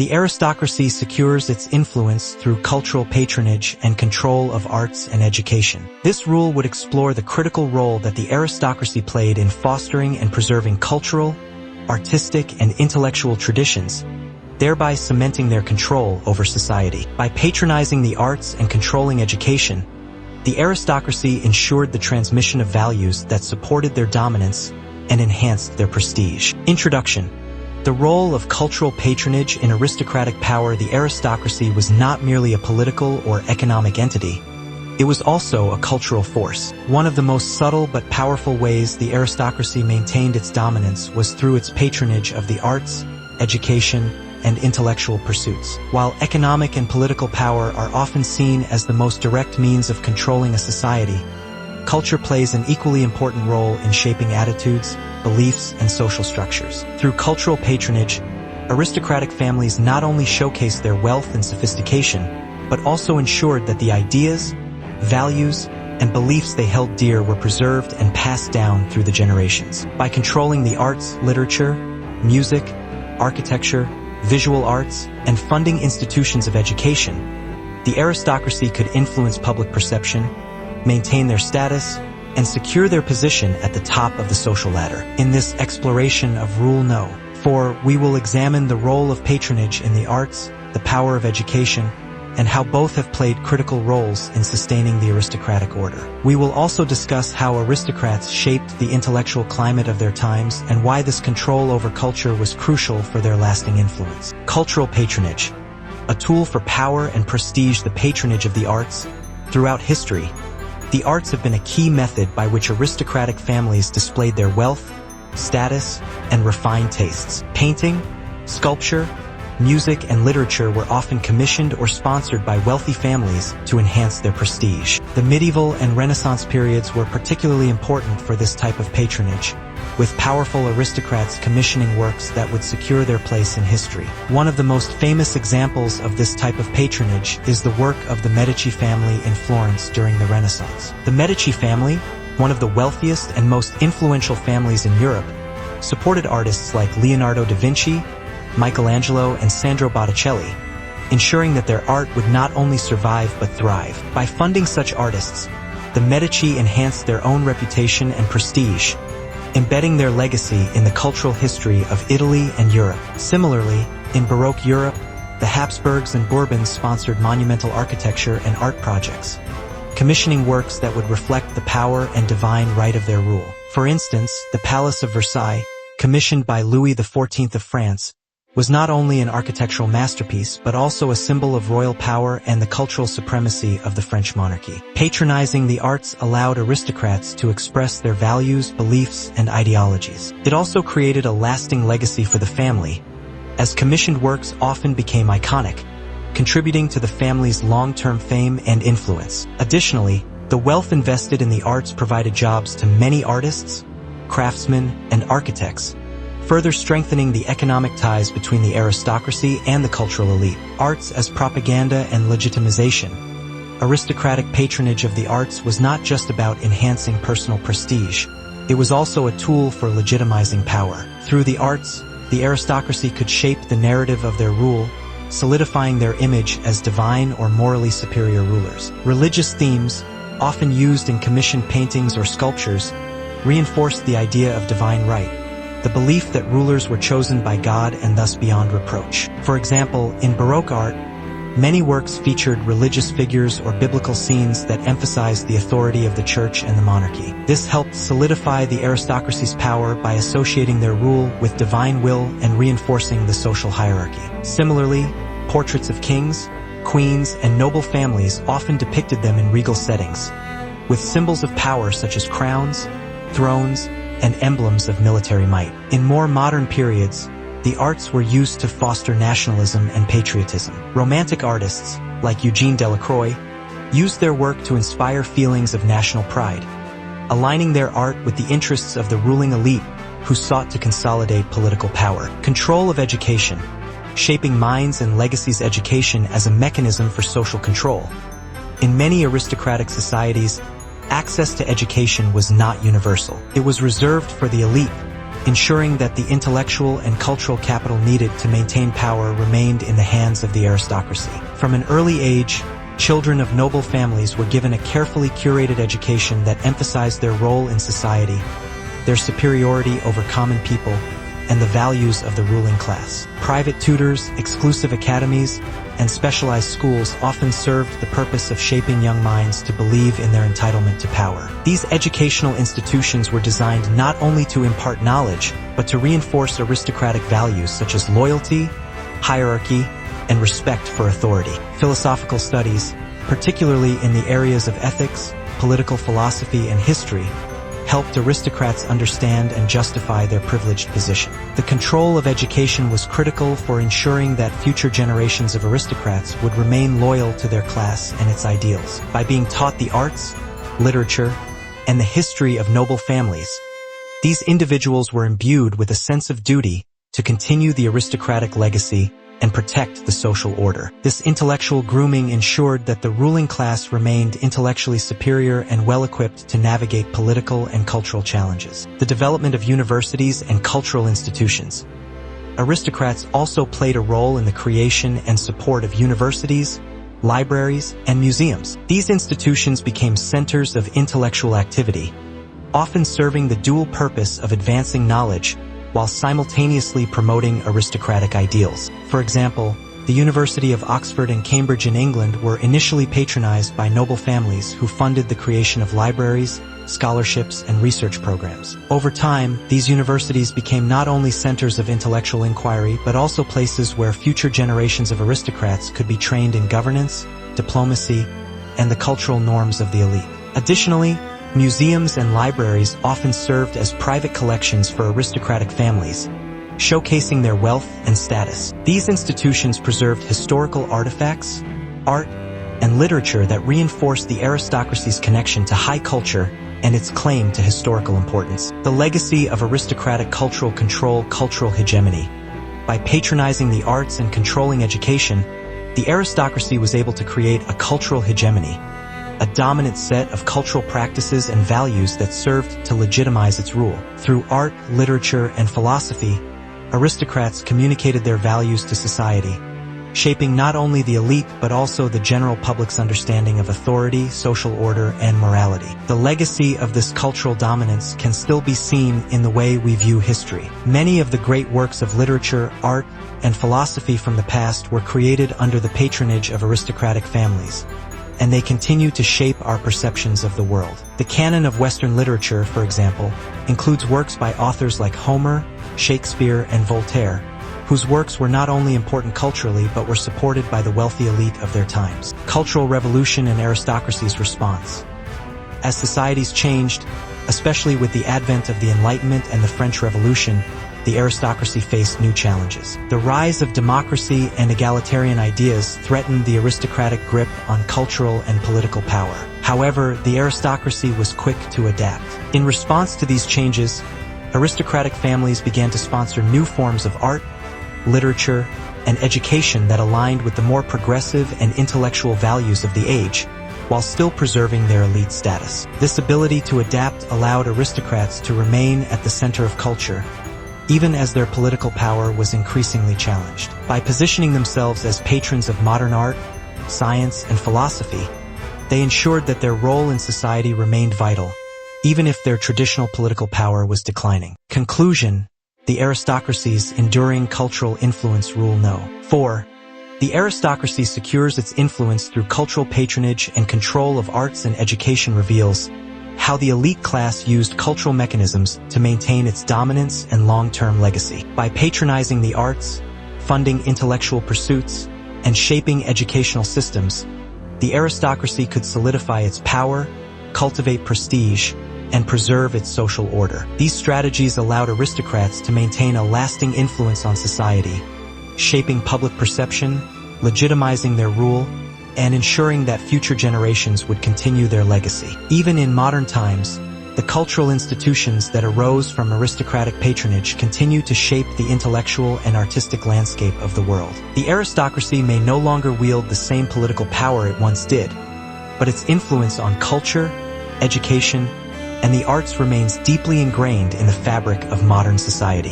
The aristocracy secures its influence through cultural patronage and control of arts and education. This rule would explore the critical role that the aristocracy played in fostering and preserving cultural, artistic, and intellectual traditions, thereby cementing their control over society. By patronizing the arts and controlling education, the aristocracy ensured the transmission of values that supported their dominance and enhanced their prestige. Introduction. The role of cultural patronage in aristocratic power. The aristocracy was not merely a political or economic entity. It was also a cultural force. One of the most subtle but powerful ways the aristocracy maintained its dominance was through its patronage of the arts, education, and intellectual pursuits. While economic and political power are often seen as the most direct means of controlling a society, culture plays an equally important role in shaping attitudes, beliefs, and social structures. Through cultural patronage, aristocratic families not only showcased their wealth and sophistication, but also ensured that the ideas, values, and beliefs they held dear were preserved and passed down through the generations. By controlling the arts, literature, music, architecture, visual arts, and funding institutions of education, the aristocracy could influence public perception, maintain their status, and secure their position at the top of the social ladder. In this exploration of Rule No. 4, we will examine the role of patronage in the arts, the power of education, and how both have played critical roles in sustaining the aristocratic order. We will also discuss how aristocrats shaped the intellectual climate of their times and why this control over culture was crucial for their lasting influence. Cultural patronage, a tool for power and prestige. The patronage of the arts. Throughout history, the arts have been a key method by which aristocratic families displayed their wealth, status, and refined tastes. Painting, sculpture, music, and literature were often commissioned or sponsored by wealthy families to enhance their prestige. The medieval and Renaissance periods were particularly important for this type of patronage, with powerful aristocrats commissioning works that would secure their place in history. One of the most famous examples of this type of patronage is the work of the Medici family in Florence during the Renaissance. The Medici family, one of the wealthiest and most influential families in Europe, supported artists like Leonardo da Vinci, Michelangelo, and Sandro Botticelli, ensuring that their art would not only survive but thrive. By funding such artists, the Medici enhanced their own reputation and prestige, embedding their legacy in the cultural history of Italy and Europe. Similarly, in Baroque Europe, the Habsburgs and Bourbons sponsored monumental architecture and art projects, commissioning works that would reflect the power and divine right of their rule. For instance, the Palace of Versailles, commissioned by Louis XIV of France, was not only an architectural masterpiece but also a symbol of royal power and the cultural supremacy of the French monarchy. Patronizing the arts allowed aristocrats to express their values, beliefs, and ideologies. It also created a lasting legacy for the family, as commissioned works often became iconic, contributing to the family's long-term fame and influence. Additionally, the wealth invested in the arts provided jobs to many artists, craftsmen, and architects, further strengthening the economic ties between the aristocracy and the cultural elite. Arts as propaganda and legitimization. Aristocratic patronage of the arts was not just about enhancing personal prestige. It was also a tool for legitimizing power. Through the arts, the aristocracy could shape the narrative of their rule, solidifying their image as divine or morally superior rulers. Religious themes, often used in commissioned paintings or sculptures, reinforced the idea of divine right, the belief that rulers were chosen by God and thus beyond reproach. For example, in Baroque art, many works featured religious figures or biblical scenes that emphasized the authority of the church and the monarchy. This helped solidify the aristocracy's power by associating their rule with divine will and reinforcing the social hierarchy. Similarly, portraits of kings, queens, and noble families often depicted them in regal settings, with symbols of power such as crowns, thrones, and emblems of military might. In more modern periods, the arts were used to foster nationalism and patriotism. Romantic artists, like Eugene Delacroix, used their work to inspire feelings of national pride, aligning their art with the interests of the ruling elite who sought to consolidate political power. Control of education, shaping minds and legacies. Education as a mechanism for social control. In many aristocratic societies, access to education was not universal. It was reserved for the elite, ensuring that the intellectual and cultural capital needed to maintain power remained in the hands of the aristocracy. From an early age, children of noble families were given a carefully curated education that emphasized their role in society, their superiority over common people, and the values of the ruling class. Private tutors, exclusive academies, and specialized schools often served the purpose of shaping young minds to believe in their entitlement to power. These educational institutions were designed not only to impart knowledge, but to reinforce aristocratic values such as loyalty, hierarchy, and respect for authority. Philosophical studies, particularly in the areas of ethics, political philosophy, and history, helped aristocrats understand and justify their privileged position. The control of education was critical for ensuring that future generations of aristocrats would remain loyal to their class and its ideals. By being taught the arts, literature, and the history of noble families, these individuals were imbued with a sense of duty to continue the aristocratic legacy and protect the social order. This intellectual grooming ensured that the ruling class remained intellectually superior and well-equipped to navigate political and cultural challenges. The development of universities and cultural institutions. Aristocrats also played a role in the creation and support of universities, libraries, and museums. These institutions became centers of intellectual activity, often serving the dual purpose of advancing knowledge while simultaneously promoting aristocratic ideals. For example, the University of Oxford and Cambridge in England were initially patronized by noble families who funded the creation of libraries, scholarships, and research programs. Over time, these universities became not only centers of intellectual inquiry, but also places where future generations of aristocrats could be trained in governance, diplomacy, and the cultural norms of the elite. Additionally, museums and libraries often served as private collections for aristocratic families, showcasing their wealth and status. These institutions preserved historical artifacts, art, and literature that reinforced the aristocracy's connection to high culture and its claim to historical importance. The legacy of aristocratic cultural control, cultural hegemony. By patronizing the arts and controlling education, the aristocracy was able to create a cultural hegemony, a dominant set of cultural practices and values that served to legitimize its rule. Through art, literature, and philosophy, aristocrats communicated their values to society, shaping not only the elite but also the general public's understanding of authority, social order, and morality. The legacy of this cultural dominance can still be seen in the way we view history. Many of the great works of literature, art, and philosophy from the past were created under the patronage of aristocratic families, and they continue to shape our perceptions of the world. The canon of Western literature, for example, includes works by authors like Homer, Shakespeare, and Voltaire, whose works were not only important culturally but were supported by the wealthy elite of their times. Cultural revolution and aristocracy's response. As societies changed, especially with the advent of the Enlightenment and the French Revolution, the aristocracy faced new challenges. The rise of democracy and egalitarian ideas threatened the aristocratic grip on cultural and political power. However, the aristocracy was quick to adapt. In response to these changes, aristocratic families began to sponsor new forms of art, literature, and education that aligned with the more progressive and intellectual values of the age, while still preserving their elite status. This ability to adapt allowed aristocrats to remain at the center of culture, even as their political power was increasingly challenged. By positioning themselves as patrons of modern art, science, and philosophy, they ensured that their role in society remained vital, even if their traditional political power was declining. Conclusion: the aristocracy's enduring cultural influence rule no. 4. The aristocracy secures its influence through cultural patronage and control of arts and education reveals how the elite class used cultural mechanisms to maintain its dominance and long-term legacy. By patronizing the arts, funding intellectual pursuits, and shaping educational systems, the aristocracy could solidify its power, cultivate prestige, and preserve its social order. These strategies allowed aristocrats to maintain a lasting influence on society, shaping public perception, legitimizing their rule, and ensuring that future generations would continue their legacy. Even in modern times, the cultural institutions that arose from aristocratic patronage continue to shape the intellectual and artistic landscape of the world. The aristocracy may no longer wield the same political power it once did, but its influence on culture, education, and the arts remains deeply ingrained in the fabric of modern society.